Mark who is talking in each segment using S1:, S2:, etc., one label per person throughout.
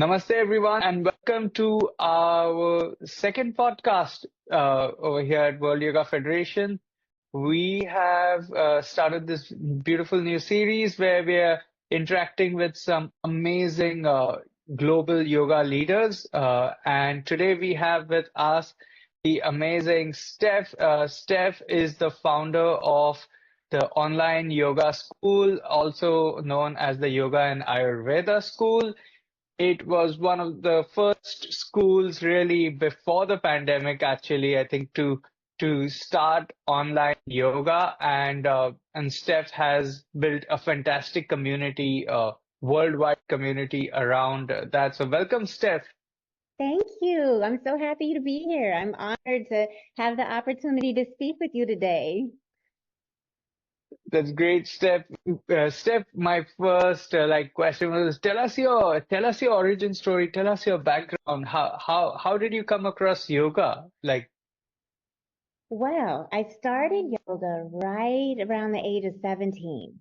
S1: Namaste, everyone, and welcome to our second podcast over here at World Yoga Federation. We have started this beautiful new series where we are interacting with some amazing global yoga leaders. And today we have with us the amazing Steph. Steph is the founder of the online yoga school, also known as the Yoga and Ayurveda School. It was one of the first schools really before the pandemic, actually, I think, to start online yoga, and Steph has built a fantastic community, worldwide community around that. So welcome, Steph.
S2: Thank you. I'm so happy to be here. I'm honored to have the opportunity to speak with you today.
S1: That's great, Steph. Steph, my first question was tell us your origin story, tell us your background. How did you come across yoga?
S2: Well, I started yoga right around the age of 17.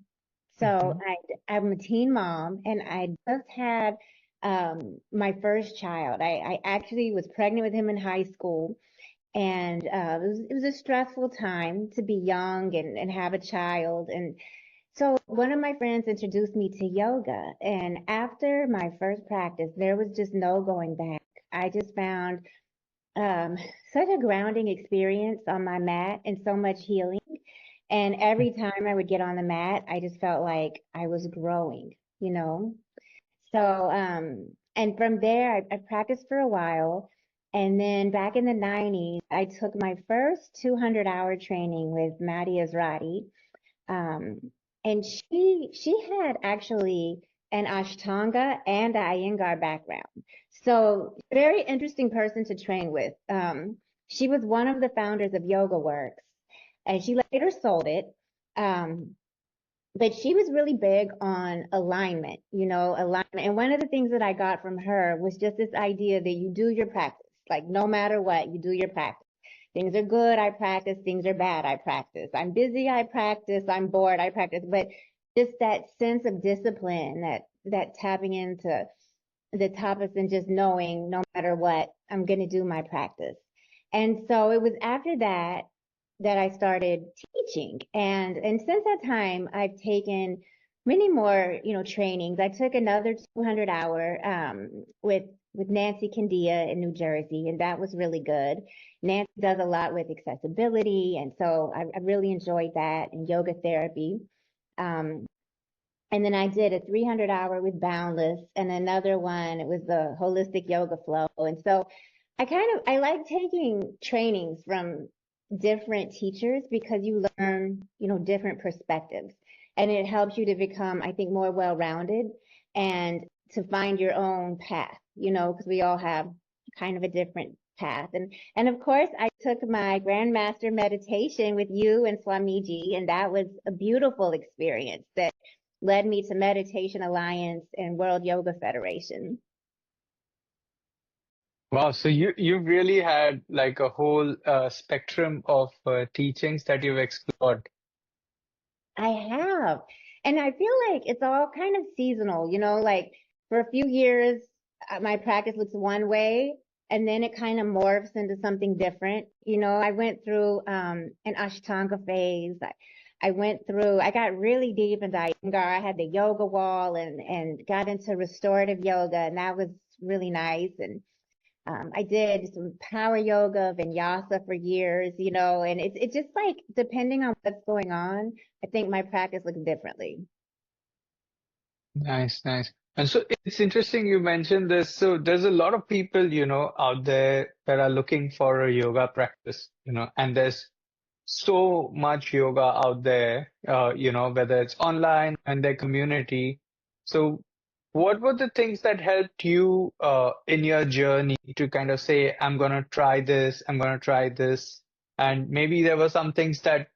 S2: So
S1: Mhm.
S2: I'm a teen mom and I just had my first child. I actually was pregnant with him in high school and it was a stressful time to be young and have a child. And so one of my friends introduced me to yoga. And after my first practice, there was just no going back. I just found um, such a grounding experience on my mat and so much healing. And every time I would get on the mat, I just felt like I was growing, you know? So, and from there, I practiced for a while. And then back in the 90s, I took my first 200-hour training with Maddie Ezrati. Um, and she had actually an Ashtanga and a Iyengar background. So very interesting person to train with. She was one of the founders of Yoga Works, and she later sold it. Um, but she was really big on alignment, alignment. And one of the things that I got from her was just this idea that you do your practice, like no matter what, you do your practice. Things are good, I practice. Things are bad, I practice. I'm busy, I practice. I'm bored, I practice. But just that sense of discipline, that tapping into the topics and just knowing no matter what, I'm going to do my practice. And so it was after that that I started teaching. And since that time, I've taken many more, trainings. I took another 200-hour with Nancy Candia in New Jersey, and that was really good. Nancy does a lot with accessibility, and so I really enjoyed that and yoga therapy. Um, and then I did a 300-hour with Boundless and another one. It was the holistic yoga flow. And so I like taking trainings from different teachers because you learn, different perspectives and it helps you to become, I think, more well-rounded and to find your own path, because we all have kind of a different path. And of course, I took my Grandmaster meditation with you and Swamiji, and that was a beautiful experience that led me to Meditation Alliance and World Yoga Federation.
S1: Wow, so you've really had like a whole spectrum of teachings that you've explored.
S2: I have. And I feel like it's all kind of seasonal, like for a few years, my practice looks one way and then it kind of morphs into something different. I went through an Ashtanga phase. I got really deep into Iyengar. I had the yoga wall and got into restorative yoga, and that was really nice. And I did some power yoga, vinyasa for years, and it's just like depending on what's going on, I think my practice looks differently.
S1: Nice, nice. And so it's interesting you mentioned this. So there's a lot of people, out there that are looking for a yoga practice, and there's so much yoga out there, whether it's online and their community. So what were the things that helped you in your journey to kind of say, I'm gonna try this, I'm gonna try this, and maybe there were some things that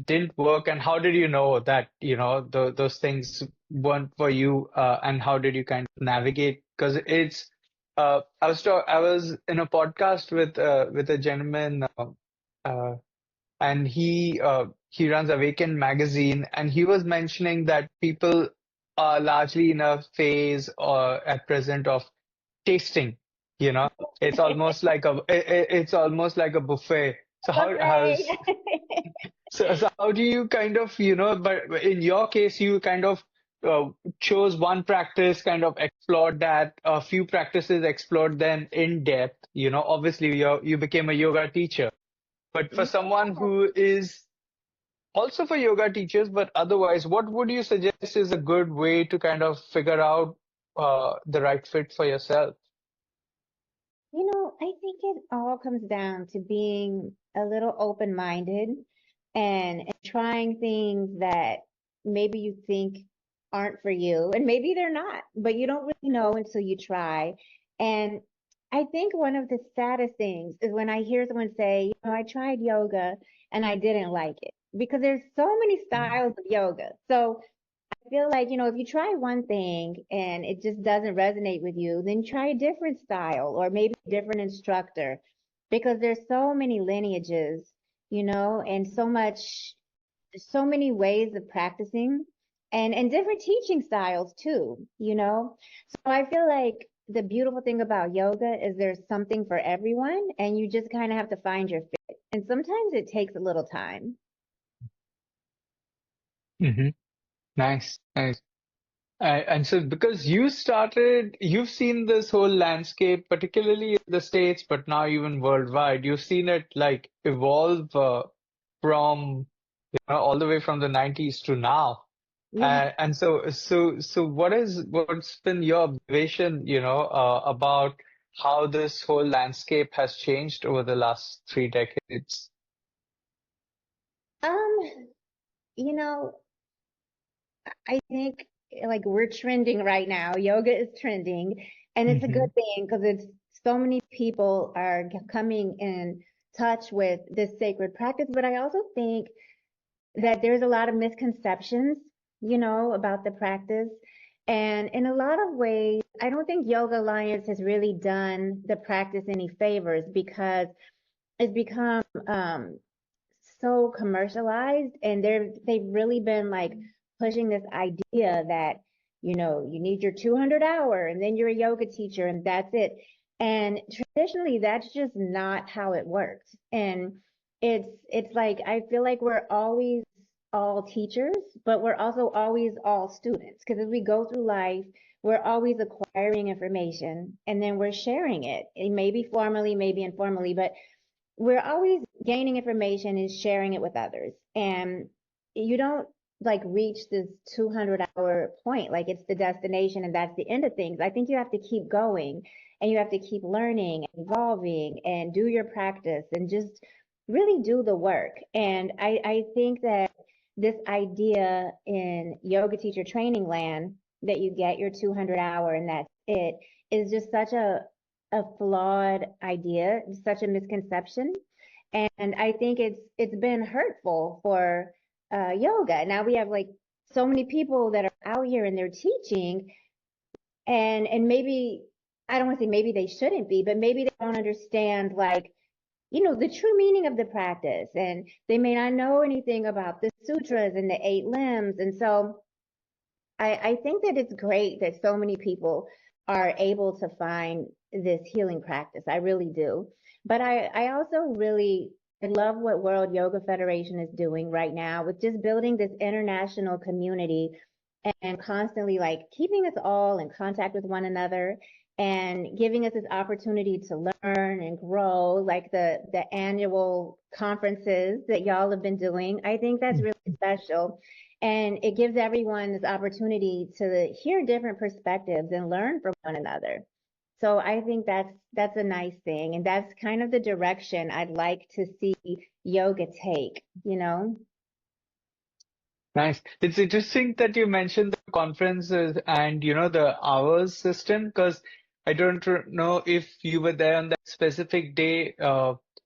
S1: didn't work, and how did you know that, those things weren't for you, and how did you kind of navigate? Because I was in a podcast with a gentleman, uh, and he runs Awaken magazine, and he was mentioning that people are largely in a phase or at present of tasting, you know. It's almost like it's almost like a buffet. So
S2: Buffet.
S1: so how do you kind of, but in your case, you kind of uh, chose one practice, kind of explored that, a few practices explored them in depth, obviously you became a yoga teacher. But for someone
S2: Yeah.
S1: who is also for yoga teachers, but otherwise, what would you suggest is a good way to kind of figure out the right fit for yourself?
S2: I think it all comes down to being a little open-minded and trying things that maybe you think aren't for you, and maybe they're not, but you don't really know until you try. And I think one of the saddest things is when I hear someone say, I tried yoga and I didn't like it, because there's so many styles of yoga. So I feel like, if you try one thing and it just doesn't resonate with you, then try a different style or maybe a different instructor, because there's so many lineages, and so many ways of practicing and different teaching styles too, So I feel like the beautiful thing about yoga is there's something for everyone, and you just kind of have to find your fit. And sometimes it takes a little time.
S1: Hmm. Nice, nice. And so, because you've seen this whole landscape, particularly in the States, but now even worldwide, you've seen it like evolve from, all the way from the 90s to now.
S2: Yeah.
S1: And so what's been your observation, about how this whole landscape has changed over the last 3 decades?
S2: Um, you know, I think like we're trending right now. Yoga is trending, and it's a
S1: Hmm.
S2: good thing because it's so many people are coming in touch with this sacred practice. But I also think that there's a lot of misconceptions, about the practice. And in a lot of ways, I don't think Yoga Alliance has really done the practice any favors, because it's become so commercialized, and they've really been like pushing this idea that you need your 200 hour and then you're a yoga teacher and that's it. And traditionally that's just not how it works. And it's like I feel like we're always all teachers, but we're also always all students, because as we go through life, we're always acquiring information and then we're sharing it, and maybe formally, maybe informally, but we're always gaining information and sharing it with others. And you don't like reach this 200-hour point, like it's the destination and that's the end of things. I think you have to keep going, and you have to keep learning and evolving and do your practice and just really do the work. And I think that this idea in yoga teacher training land, that you get your 200 hour and that's it, is just such a flawed idea, such a misconception. And I think it's been hurtful for yoga. Now we have like so many people that are out here and they're teaching, and maybe, I don't want to say maybe they shouldn't be, but maybe they don't understand like, the true meaning of the practice, and they may not know anything about the sutras and the 8 limbs. And so I think that it's great that so many people are able to find this healing practice. I really do. But I also really, I love what World Yoga Federation is doing right now with just building this international community and constantly like keeping us all in contact with one another and giving us this opportunity to learn and grow, like the annual conferences that y'all have been doing. I think that's really special. And it gives everyone this opportunity to hear different perspectives and learn from one another. So I think that's a nice thing. And that's kind of the direction I'd like to see yoga take.
S1: Nice. It's interesting that you mentioned the conferences and the hours system, because I don't know if you were there on that specific day.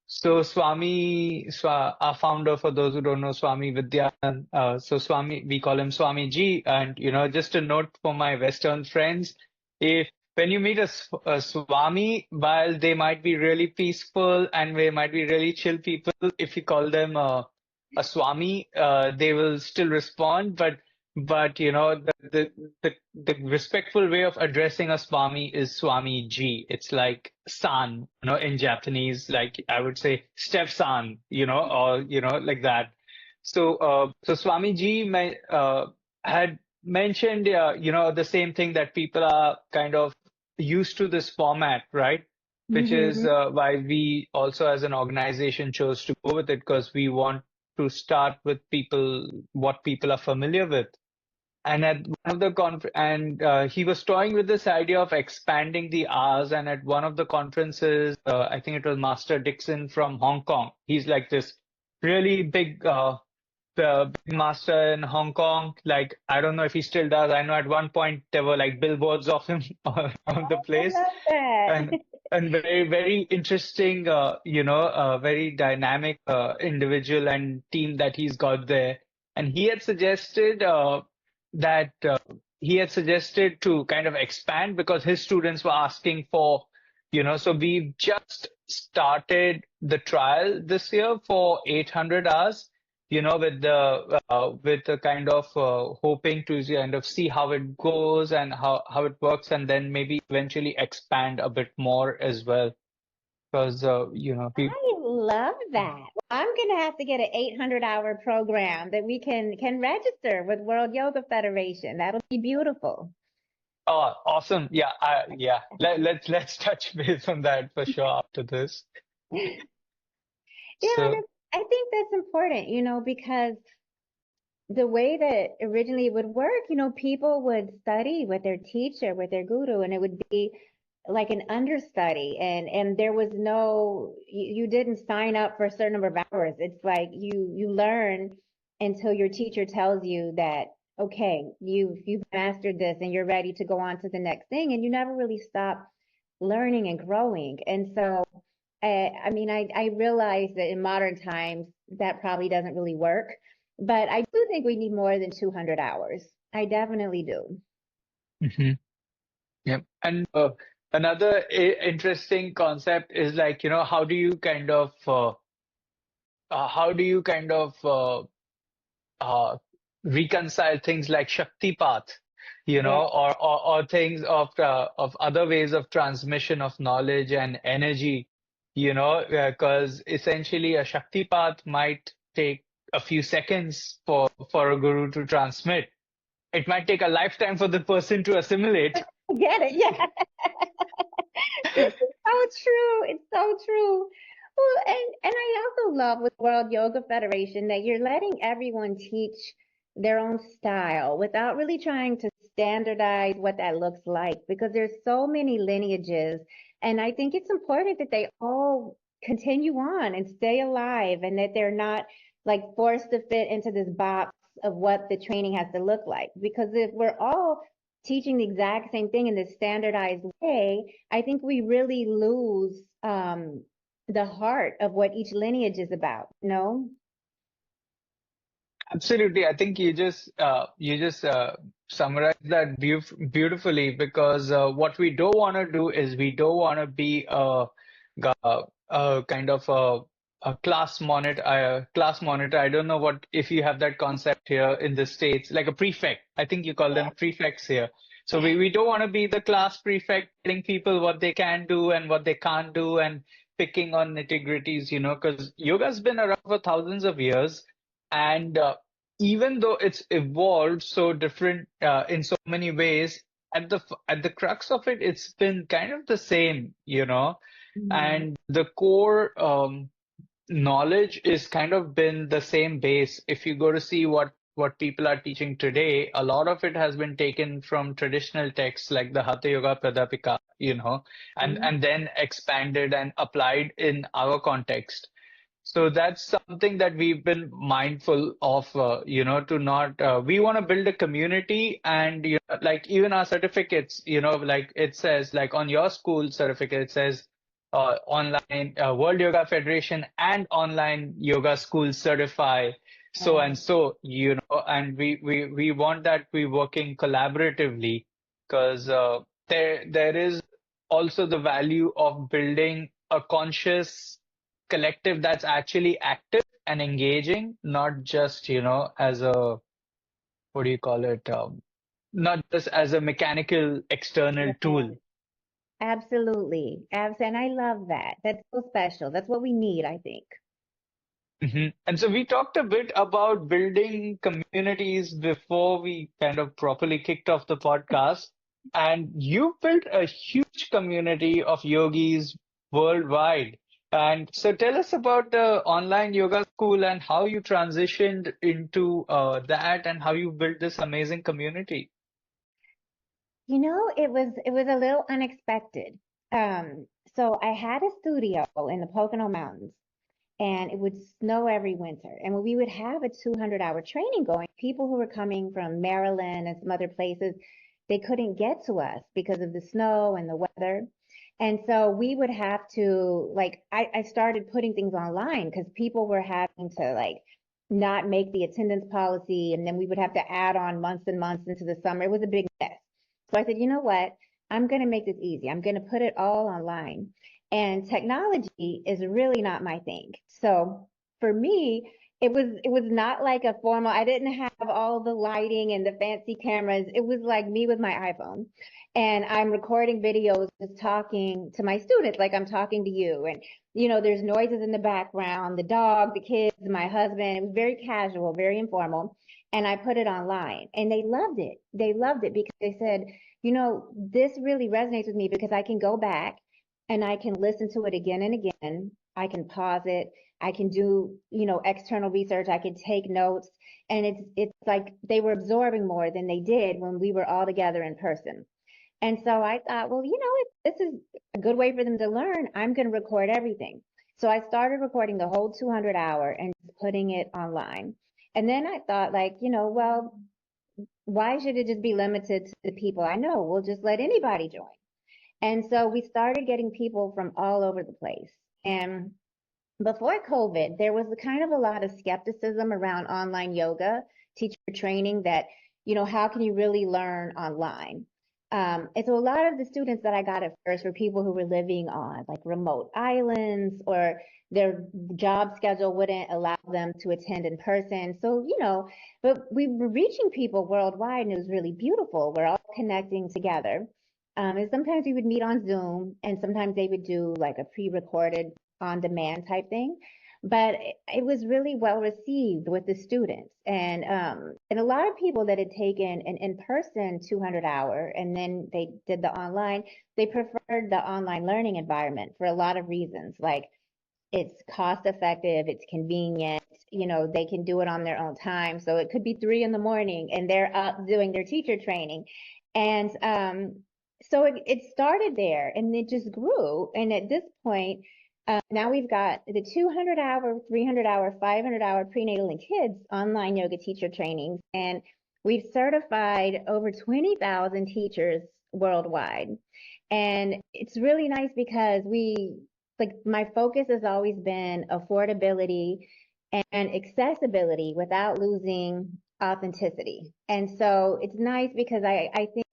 S1: So our founder, for those who don't know, Swami Vidyanand. So Swami, we call him Swami Ji. And just a note for my Western friends: if when you meet a Swami, while they might be really peaceful and they might be really chill people, if you call them a Swami, they will still respond. But but the respectful way of addressing a Swami is Swami Ji. It's like san, in Japanese, like I would say Steph san, or like that. So Swami Ji had mentioned, the same thing, that people are kind of used to this format, right? Which is
S2: Hmm.
S1: why we also, as an organization, chose to go with it, because we want to start with people, what people are familiar with. And at one of the he was toying with this idea of expanding the hours. And at one of the conferences, I think it was Master Dixon from Hong Kong. He's like this really big, big master in Hong Kong. Like, I don't know if he still does. I know at one point there were like billboards of him all around the
S2: I
S1: place,
S2: love that.
S1: and very, very interesting, very dynamic individual and team that he's got there. And that he had suggested to kind of expand, because his students were asking for, so we've just started the trial this year for 800 hours, with the kind of hoping to kind of see how it goes and how it works, and then maybe eventually expand a bit more as well. Because we
S2: I love that. Well, I'm gonna have to get an 800-hour program that we can register with World Yoga Federation. That'll be beautiful.
S1: Oh, awesome. Yeah, yeah. Let's touch base on that for sure after this.
S2: Yeah,
S1: So,
S2: I think that's important, because the way that originally it would work, people would study with their teacher, with their guru, and it would be like an understudy, and there was no, you didn't sign up for a certain number of hours. It's like you learn until your teacher tells you that, okay, you've mastered this and you're ready to go on to the next thing, and you never really stop learning and growing. And so I mean, I realize that in modern times that probably doesn't really work, but I do think we need more than 200 hours. I definitely do.
S1: mhm. Yep. And another interesting concept is, like, how do you kind of uh, reconcile things like Shaktipat,
S2: Yeah.
S1: or things of other ways of transmission of knowledge and energy, because essentially a Shaktipat might take a few seconds for a guru to transmit. It might take a lifetime for the person to assimilate.
S2: I get it. Yeah. It's so true. It's so true. Well, and I also love with World Yoga Federation that you're letting everyone teach their own style without really trying to standardize what that looks like, because there's so many lineages, and I think it's important that they all continue on and stay alive, and that they're not like forced to fit into this box of what the training has to look like. Because if we're all teaching the exact same thing in this standardized way, I think we really lose the heart of what each lineage is about. No?
S1: Absolutely. I think you just summarized that beautifully, because what we don't want to do is we don't want to be a kind of a class monitor. I don't know what if you have that concept here in the States, like a prefect. I think you call them prefects here. So we don't want to be the class prefect telling people what they can do and what they can't do, and picking on nitty-gritties, because yoga's been around for thousands of years. And even though it's evolved so different in so many ways, at the crux of it, it's been kind of the same,
S2: Mhm.
S1: and the core knowledge is kind of been the same base. If you go to see what people are teaching today, a lot of it has been taken from traditional texts like the Hatha Yoga Pradipika, and then expanded and applied in our context. So that's something that we've been mindful of, to not, we want to build a community. And, like even our certificates, like it says, like on your school certificate, it says online World Yoga Federation and online yoga school certify so
S2: Right.
S1: and so, and we want that we working collaboratively, because there is also the value of building a conscious collective that's actually active and engaging, not just, as a what do you call it? Not just as a mechanical external
S2: Yeah,
S1: tool.
S2: absolutely. And I love that. That's so special. That's what we need, I think.
S1: And so we talked a bit about building communities before we kind of properly kicked off the podcast. And you built a huge community of yogis worldwide. And so tell us about the online yoga school and how you transitioned into that and how you built this amazing community.
S2: It was a little unexpected. Um, so I had a studio in the Pocono Mountains, and it would snow every winter. And when we would have a 200-hour training going, people who were coming from Maryland and some other places, they couldn't get to us because of the snow and the weather. And so we would have to, like, I started putting things online because people were having to, like, not make the attendance policy. And then we would have to add on months and months into the summer. It was a big mess. So I said, you know what? I'm going to make this easy. I'm going to put it all online. And technology is really not my thing. So for me, it was not like a formal, I didn't have all the lighting and the fancy cameras. It was like me with my iPhone. And I'm recording videos just talking to my students like I'm talking to you. And there's noises in the background, the dog, the kids, my husband. It was very casual, very informal. And I put it online and they loved it. They loved it because they said, this really resonates with me because I can go back and I can listen to it again and again. I can pause it. I can do, external research. I can take notes. And it's like they were absorbing more than they did when we were all together in person. And so I thought, well, if this is a good way for them to learn, I'm going to record everything. So I started recording the whole 200-hour and putting it online. And then I thought, like, well, why should it just be limited to the people I know? We'll just let anybody join. And so we started getting people from all over the place. And before COVID, there was kind of a lot of skepticism around online yoga, teacher training that, how can you really learn online? And so a lot of the students that I got at first were people who were living on like remote islands or their job schedule wouldn't allow them to attend in person. So, but we were reaching people worldwide and it was really beautiful. We're all connecting together. And sometimes we would meet on Zoom and sometimes they would do like a pre-recorded on demand type thing. But it was really well received with the students. And a lot of people that had taken an in-person 200-hour and then they did the online, they preferred the online learning environment for a lot of reasons. Like it's cost effective, it's convenient, they can do it on their own time. So it could be 3 in the morning and they're up doing their teacher training. And so it started there and it just grew. And at this point, now we've got the 200-hour, 300-hour, 500-hour prenatal and kids online yoga teacher trainings. And we've certified over 20,000 teachers worldwide. And it's really nice because like my focus has always been affordability and accessibility without losing authenticity. And so it's nice because I think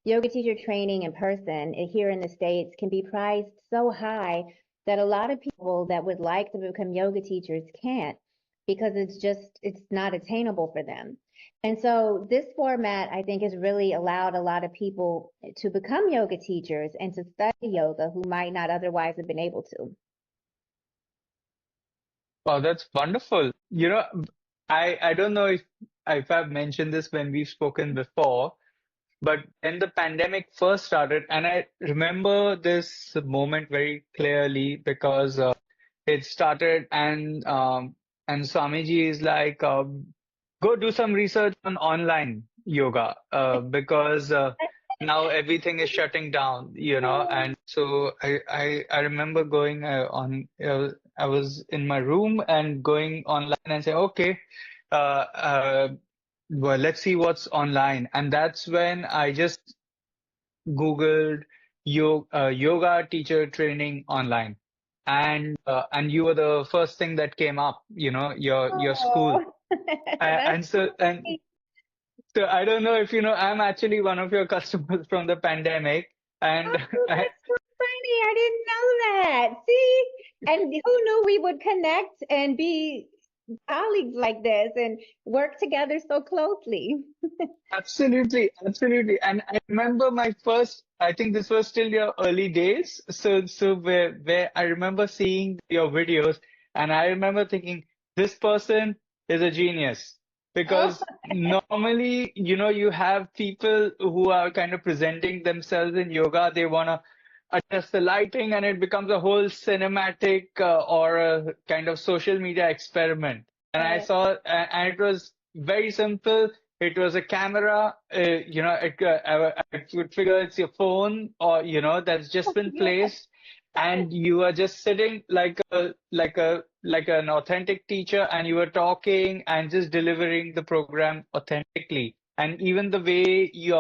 S2: yoga teacher training in person here in the States can be priced so high that a lot of people that would like to become yoga teachers can't because it's not attainable for them. And so this format, I think, has really allowed a lot of people to become yoga teachers and to study yoga who might not otherwise have been able to.
S1: Wow, that's wonderful. I don't know if I've mentioned this when we've spoken before, but when the pandemic first started, and I remember this moment very clearly because it started and Swamiji is like, go do some research on online yoga because now everything is shutting down, and so I remember going I was in my room and going online and say, okay, uh, uh, well, let's see what's online. And that's when I just Googled yoga teacher training online. And you were the first thing that came up, your school.
S2: Oh, that's
S1: And so I don't know if you know, I'm actually one of your customers from the pandemic. And
S2: oh,
S1: I,
S2: that's so funny. I didn't know that. See, and who knew we would connect and be? colleagues like this and work together so closely.
S1: Absolutely, absolutely. And I remember my first, I think this was still your early days. So where I remember seeing your videos and I remember thinking, this person is a genius.
S2: Oh,
S1: Because normally, you have people who are kind of presenting themselves in yoga. They want to adjust the lighting and it becomes a whole cinematic or a kind of social media experiment. And I
S2: yes.
S1: saw, and it was very simple. It was a camera, I would figure it's your phone or, that's just been
S2: Yeah.
S1: placed and you are just sitting like an authentic teacher and you were talking and just delivering the program authentically. And even the way you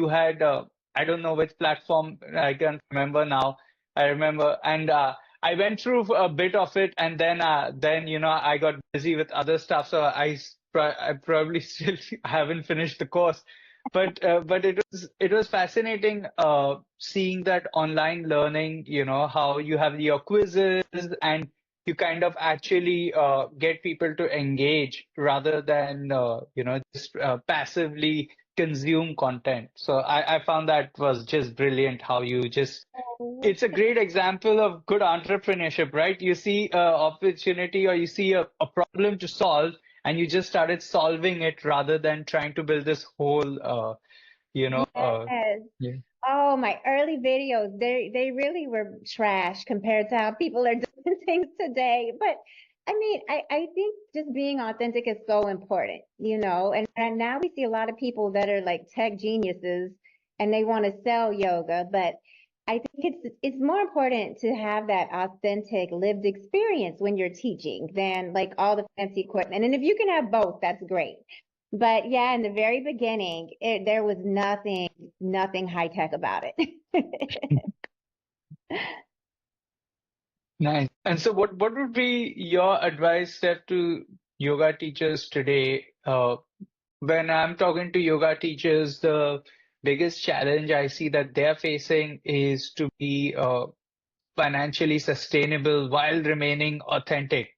S1: had, I don't know which platform, I can't remember now. I remember, and I went through a bit of it, and then I got busy with other stuff, so I probably still haven't finished the course. But it was fascinating seeing that online learning, how you have your quizzes and you kind of actually get people to engage rather than just passively consume content. So I found that was just brilliant how you just
S2: Oh,
S1: it's a great example of good entrepreneurship, right? You see an opportunity or you see a problem to solve and you just started solving it rather than trying to build this whole, you know, uh,
S2: yes.
S1: yeah.
S2: Oh, my early videos, they really were trash compared to how people are doing things today. But I mean, I think just being authentic is so important, and now we see a lot of people that are like tech geniuses and they want to sell yoga, but I think it's more important to have that authentic lived experience when you're teaching than like all the fancy equipment. And if you can have both, that's great. But yeah, in the very beginning, there was nothing high tech about it.
S1: Nice. And so what would be your advice, Steph, to yoga teachers today? When I'm talking to yoga teachers, the biggest challenge I see that they're facing is to be financially sustainable while remaining authentic.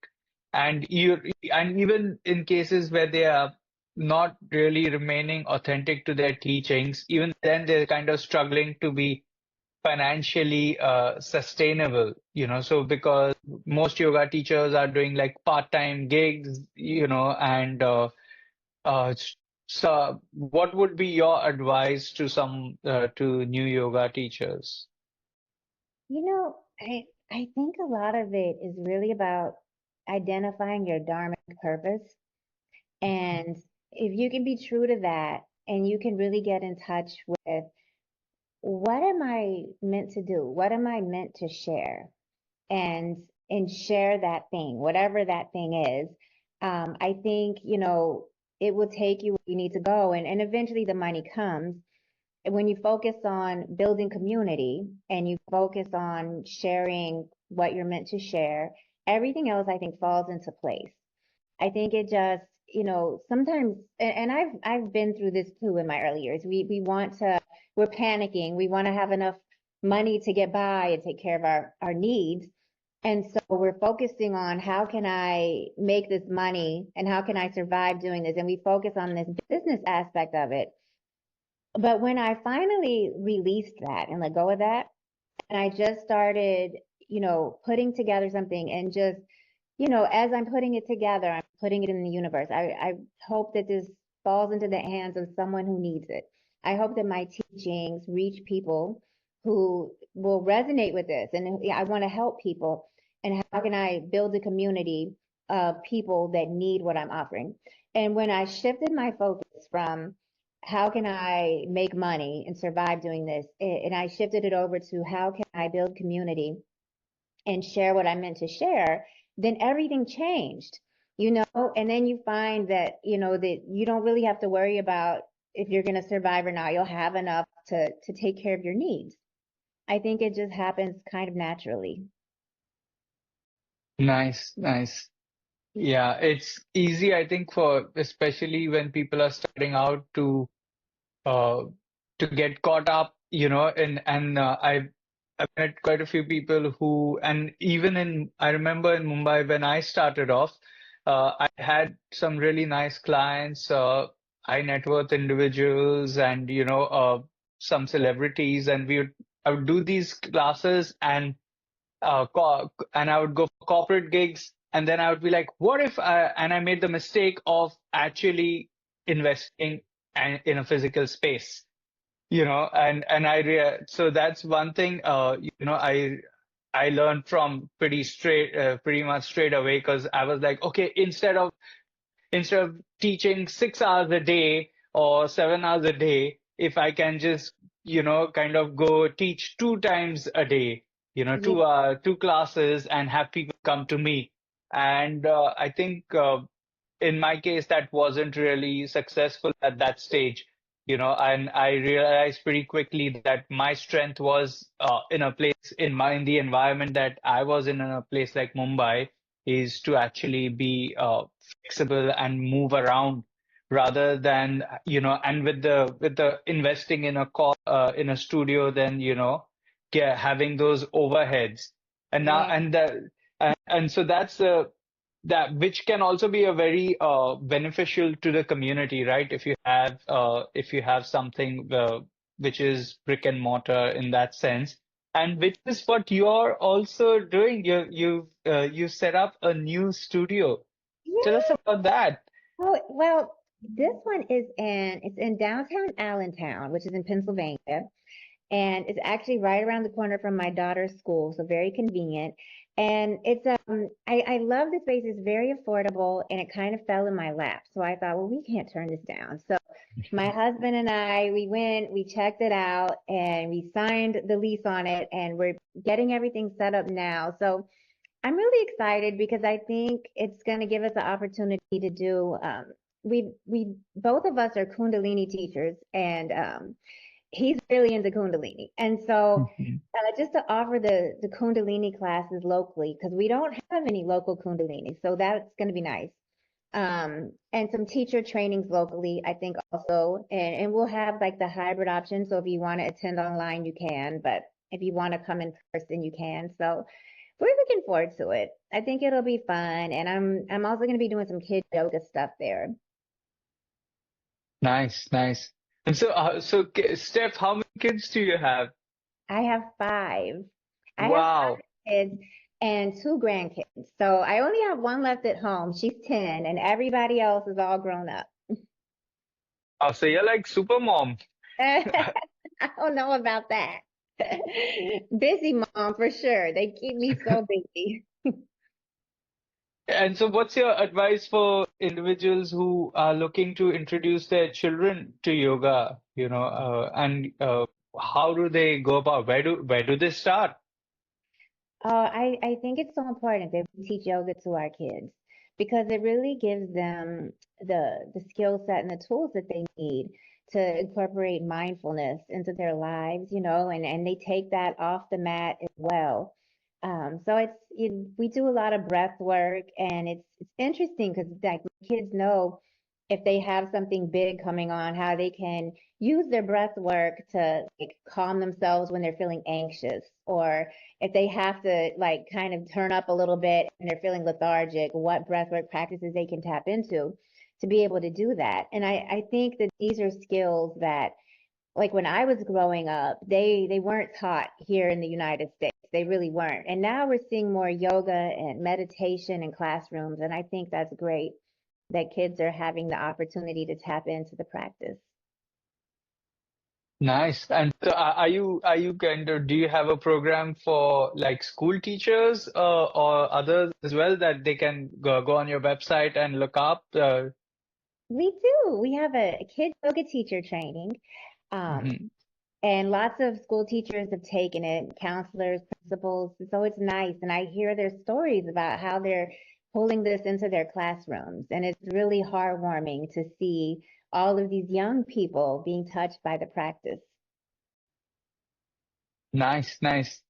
S1: And even in cases where they are not really remaining authentic to their teachings, even then they're kind of struggling to be financially sustainable, so because most yoga teachers are doing like part-time gigs, and uh, so what would be your advice to some to new yoga teachers?
S2: I think a lot of it is really about identifying your dharmic purpose. And if you can be true to that and you can really get in touch with what am I meant to do? What am I meant to share? And share that thing, whatever that thing is. I think, it will take you where you need to go and eventually the money comes. And when you focus on building community and you focus on sharing what you're meant to share, everything else I think falls into place. I think it just, sometimes, and I've been through this too in my early years. We're panicking. We want to have enough money to get by and take care of our needs. And so we're focusing on how can I make this money and how can I survive doing this? And we focus on this business aspect of it. But when I finally released that and let go of that, and I just started, putting together something and just, as I'm putting it together, I'm putting it in the universe. I hope that this falls into the hands of someone who needs it. I hope that my teachings reach people who will resonate with this. And I want to help people. And how can I build a community of people that need what I'm offering? And when I shifted my focus from how can I make money and survive doing this, and I shifted it over to how can I build community and share what I'm meant to share, then everything changed, and then you find that, that you don't really have to worry about if you're going to survive or not. You'll have enough to take care of your needs. I think it just happens kind of naturally.
S1: Nice, nice. Yeah, it's easy, I think, for especially when people are starting out uh, to get caught up, and I've met quite a few people who, and even I remember in Mumbai when I started off, I had some really nice clients, high net worth individuals, and some celebrities, and I would do these classes, and I would go for corporate gigs, and then I would be like, what if I made the mistake of actually investing in a physical space, and so that's one thing, I learned from pretty much straight away, because I was like, okay, instead of teaching 6 hours a day or 7 hours a day, if I can just, kind of go teach 2 times a day,
S2: Yeah,
S1: two classes, and have people come to me. And I think in my case, that wasn't really successful at that stage, and I realized pretty quickly that my strength was in a place in the environment that I was in a place like Mumbai, is to actually be flexible and move around, rather than, and with the investing in a studio, then, having those overheads, and now
S2: right.
S1: and the and so that's that which can also be a very beneficial to the community, right? If you have something which is brick and mortar in that sense, and which is what you're also doing. You set up a new studio. Tell us
S2: Yeah.
S1: about that.
S2: Well, this one is it's in downtown Allentown, which is in Pennsylvania. And it's actually right around the corner from my daughter's school, so very convenient. And I love the space. It's very affordable, and it kind of fell in my lap. So I thought, well, we can't turn this down. So my husband and I, we went, we checked it out, and we signed the lease on it, and we're getting everything set up now. So I'm really excited because I think it's going to give us the opportunity to do. We both of us are Kundalini teachers, and he's really into Kundalini. And so
S1: Mhm.
S2: just to offer the Kundalini classes locally, because we don't have any local Kundalini. So that's going to be nice. And some teacher trainings locally, I think also. And we'll have like the hybrid option. So if you want to attend online, you can. But if you want to come in person, you can. So we're looking forward to it. I think it'll be fun. And I'm also going to be doing some kid yoga stuff there.
S1: Nice, nice. And Steph, how many kids do you have?
S2: I have five. I have
S1: Wow.
S2: kids and two grandkids. So I only have one left at home. She's 10, and everybody else is all grown up.
S1: Oh, so you're like super mom.
S2: I don't know about that. Busy mom for sure. They keep me so busy.
S1: And so, what's your advice for individuals who are looking to introduce their children to yoga? And how do they go about? Where do they start?
S2: I think it's so important that we teach yoga to our kids because it really gives them the skill set and the tools that they need to incorporate mindfulness into their lives, and they take that off the mat as well. So we do a lot of breath work, and it's interesting because like kids know if they have something big coming on, how they can use their breath work to like calm themselves when they're feeling anxious, or if they have to like kind of turn up a little bit and they're feeling lethargic, what breathwork practices they can tap into to be able to do that. And I think that these are skills that like when I was growing up, they weren't taught here in the United States. They really weren't. And now we're seeing more yoga and meditation in classrooms, and I think that's great that kids are having the opportunity to tap into the practice.
S1: Nice. And so, are you do you have a program for like school teachers or others as well, that they can go on your website and look up?
S2: We do. We have a kid yoga teacher training. Um,
S1: Mhm.
S2: And lots of school teachers have taken it, counselors, principals. So it's nice. And I hear their stories about how they're pulling this into their classrooms. And it's really heartwarming to see all of these young people being touched by the practice.
S1: Nice, nice.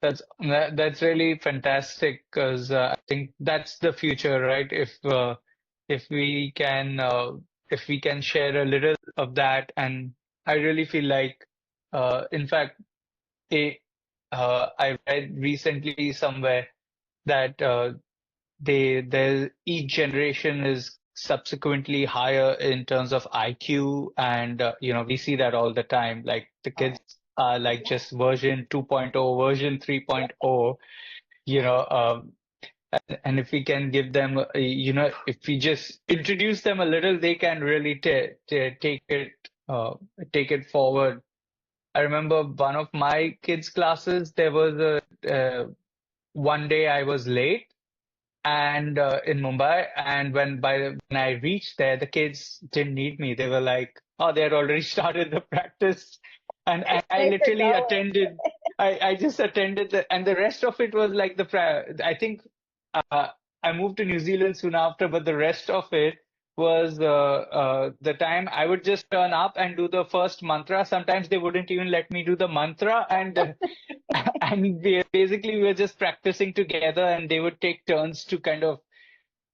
S1: That's really fantastic, because I think that's the future, right? If we can share a little of that, and I really feel like, in fact, a, I read recently somewhere that each generation is subsequently higher in terms of IQ, and we see that all the time. Like the
S2: Oh,
S1: kids are like
S2: yeah,
S1: just version 2.0, version
S2: yeah.
S1: 3.0, you know, and if we can give them, if we just introduce them a little, they can really uh, take it forward. I remember one of my kids' classes, there was one day I was late and in Mumbai, and when I reached there, the kids didn't need me. They were like, oh, they had already started the practice, and I
S2: Thanks for
S1: literally
S2: going.
S1: attended. I just attended and the rest of it was like I think uh, I moved to New Zealand soon after, but the rest of it was the time I would just turn up and do the first mantra. Sometimes they wouldn't even let me do the mantra, and and basically we were just practicing together, and they would take turns to kind of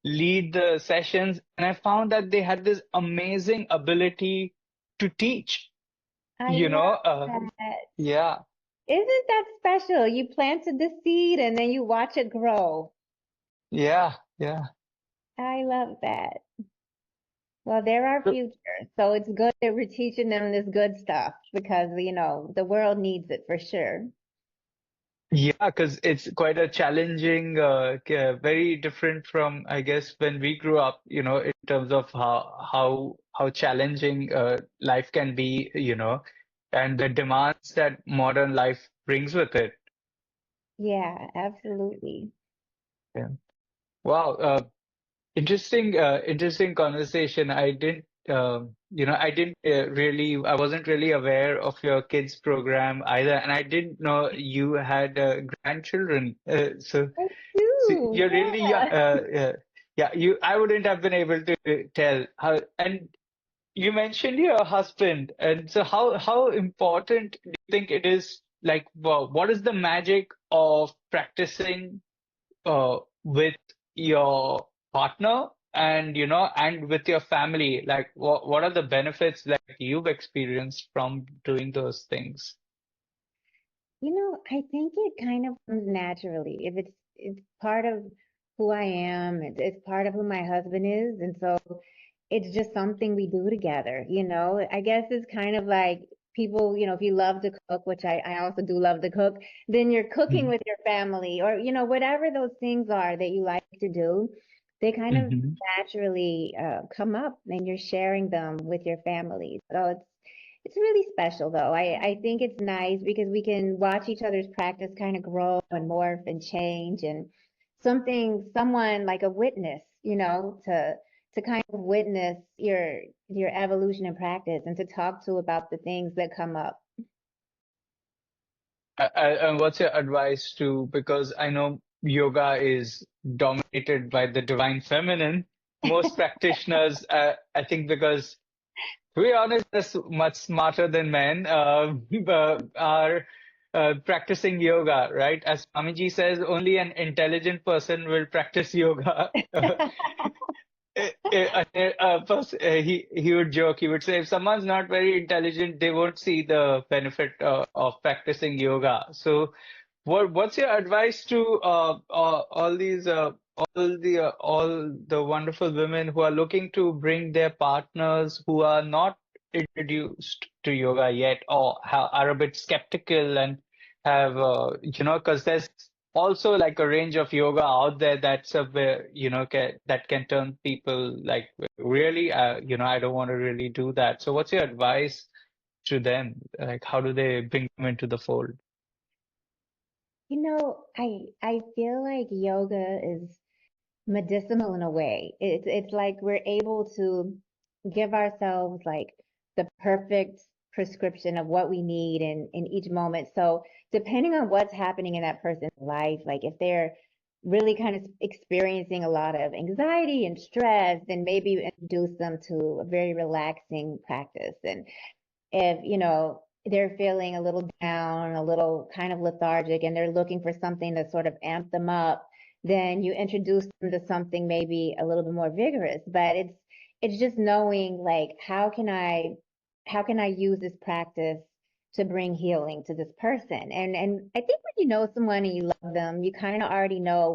S1: lead the sessions. And I found that they had this amazing ability to teach,
S2: I
S1: you
S2: love
S1: know?
S2: that.
S1: Yeah,
S2: Isn't that special? You planted the seed and then you watch it grow.
S1: yeah, yeah.
S2: I love that. Well, they're our future. So it's good that we're teaching them this good stuff because, the world needs it for sure.
S1: Yeah, because it's quite a challenging, very different from, I guess, when we grew up, in terms of how challenging life can be, and the demands that modern life brings with it.
S2: Yeah, absolutely.
S1: Yeah. Wow. Interesting conversation. I wasn't really aware of your kids program either, and I didn't know you had grandchildren.
S2: I
S1: So
S2: do.
S1: you're really young.
S2: Yeah.
S1: I wouldn't have been able to tell how. And you mentioned your husband, and so how important do you think it is? Like, wow, what is the magic of practicing with your partner and and with your family? Like what are the benefits that you've experienced from doing those things?
S2: I think it kind of comes naturally. If it's part of who I am, it's part of who my husband is, and so it's just something we do together. I guess it's kind of like people, if you love to cook, which I also do love to cook, then you're cooking with your family or, whatever those things are that you like to do, they kind of
S1: Mm-hmm.
S2: naturally come up and you're sharing them with your family. So it's really special though. I think it's nice because we can watch each other's practice kind of grow and morph and change and someone like a witness, to kind of witness your evolution in practice and to talk to about the things that come up.
S1: And what's your advice to, because I know yoga is dominated by the divine feminine, most practitioners, I think because to be honest, they're much smarter than men, are practicing yoga, right? As Swamiji says, only an intelligent person will practice yoga. He would joke. He would say, if someone's not very intelligent, they won't see the benefit of practicing yoga. So, what's your advice to all the wonderful women who are looking to bring their partners who are not introduced to yoga yet, or are a bit skeptical and have because there's also like a range of yoga out there that's that can turn people like really I don't want to really do that. So what's your advice to them? Like how do they bring them into the fold?
S2: I feel like yoga is medicinal in a way. It's like we're able to give ourselves like the perfect prescription of what we need in each moment. So depending on what's happening in that person's life, like if they're really kind of experiencing a lot of anxiety and stress, then maybe introduce them to a very relaxing practice. And if, they're feeling a little down, a little kind of lethargic, and they're looking for something to sort of amp them up, then you introduce them to something maybe a little bit more vigorous. But it's just knowing like how can I use this practice to bring healing to this person? And I think when you know someone and you love them, you kind of already know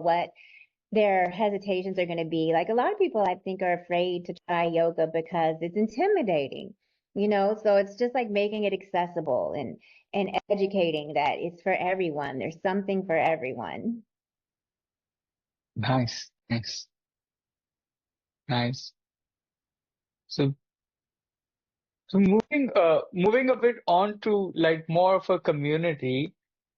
S2: their hesitations are going to be. Like a lot of people, I think, are afraid to try yoga because it's intimidating, So it's just like making it accessible and educating that it's for everyone. There's something for everyone.
S1: Nice, nice, nice. So moving a bit on to like more of a community,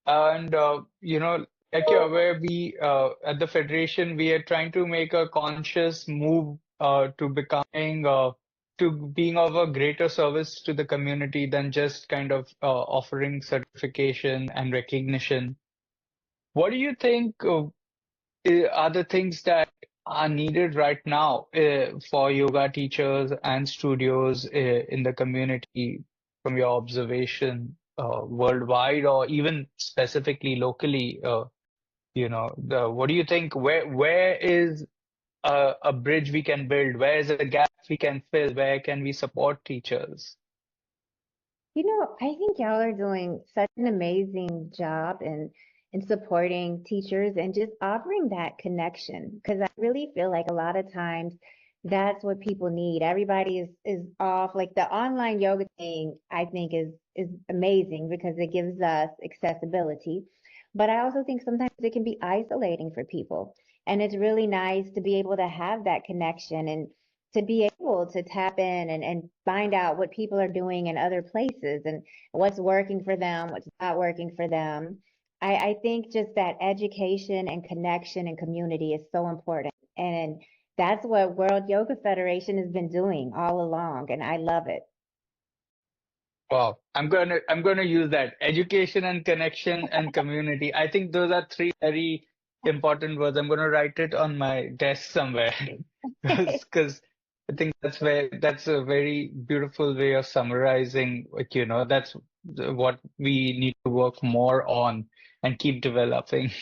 S1: and like you're aware, we at the Federation we are trying to make a conscious move to becoming to being of a greater service to the community than just kind of offering certification and recognition. What do you think are the things that are needed right now for yoga teachers and studios in the community from your observation worldwide or even specifically locally? What do you think? Where is a bridge we can build? Where is a gap we can fill? Where can we support teachers?
S2: I think y'all are doing such an amazing job in supporting teachers and just offering that connection. Because I really feel like a lot of times that's what people need. Everybody is off. Like the online yoga thing, I think is amazing because it gives us accessibility. But I also think sometimes it can be isolating for people. And it's really nice to be able to have that connection and to be able to tap in and find out what people are doing in other places and what's working for them, what's not working for them. I think just that education and connection and community is so important. And that's what World Yoga Federation has been doing all along, and I love it.
S1: Wow, I'm gonna use that education and connection and community. I think those are three very important words. I'm gonna write it on my desk somewhere because I think that's a very beautiful way of summarizing like, that's what we need to work more on and keep developing.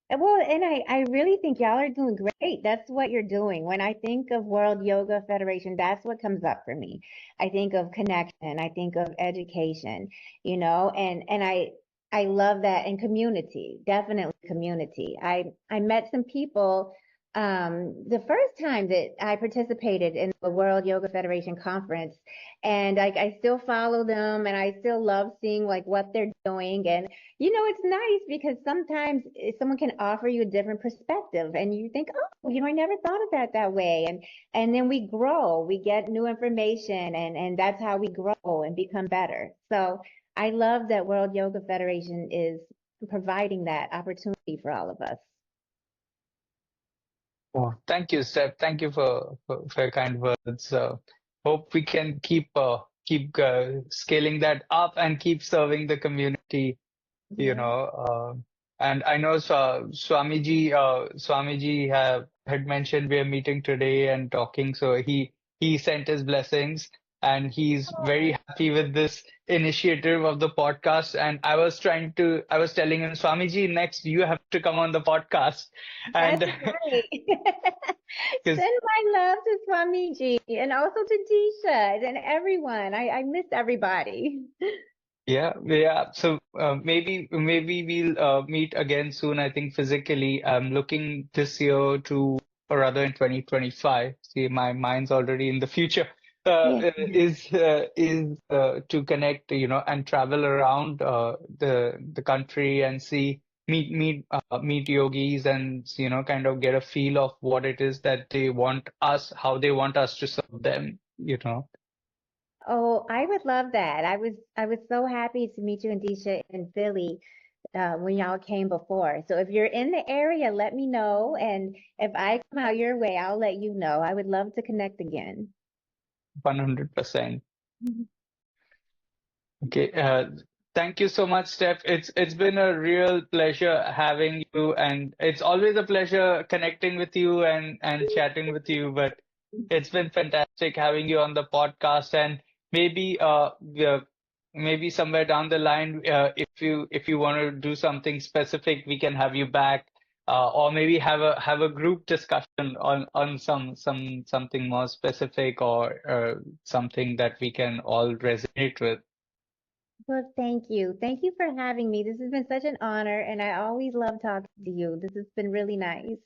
S2: Well, and I really think y'all are doing great. That's what you're doing. When I think of World Yoga Federation, that's what comes up for me. I think of connection, I think of education, and I love that and community, definitely community. I met some people the first time that I participated in the World Yoga Federation conference, and I still follow them and I still love seeing like what they're doing. And it's nice because sometimes someone can offer you a different perspective and you think, oh, I never thought of that way. And then we grow, we get new information and that's how we grow and become better. So I love that World Yoga Federation is providing that opportunity for all of us.
S1: Oh, thank you, Steph. Thank you for your kind words. Hope we can keep scaling that up and keep serving the community you
S2: Yeah.
S1: know. And I know Swamiji had mentioned we are meeting today and talking, so he sent his blessings and he's very happy with this initiative of the podcast. And I was telling him, Swamiji, next you have to come on the podcast,
S2: That's
S1: and
S2: right.
S1: because
S2: Send my love to Swamiji and also to Tisha and everyone. I miss everybody.
S1: yeah, yeah. So maybe we'll meet again soon. I think physically, I'm looking this year to, or rather in 2025. See, my mind's already in the future.
S2: Yeah.
S1: Is to connect, and travel around the country and see meet yogis and kind of get a feel of what it is that they want us, how they want us to serve them.
S2: Oh, I would love that. I was so happy to meet you and Disha in Philly when y'all came before. So if you're in the area, let me know. And if I come out your way, I'll let you know. I would love to connect again.
S1: 100%. Okay, thank you so much, Steph. It's been a real pleasure having you, and it's always a pleasure connecting with you and chatting with you. But it's been fantastic having you on the podcast, and maybe maybe somewhere down the line, if you want to do something specific, we can have you back, or maybe have a group discussion on something more specific or something that we can all resonate with.
S2: Well, thank you. Thank you for having me. This has been such an honor, and I always love talking to you. This has been really nice.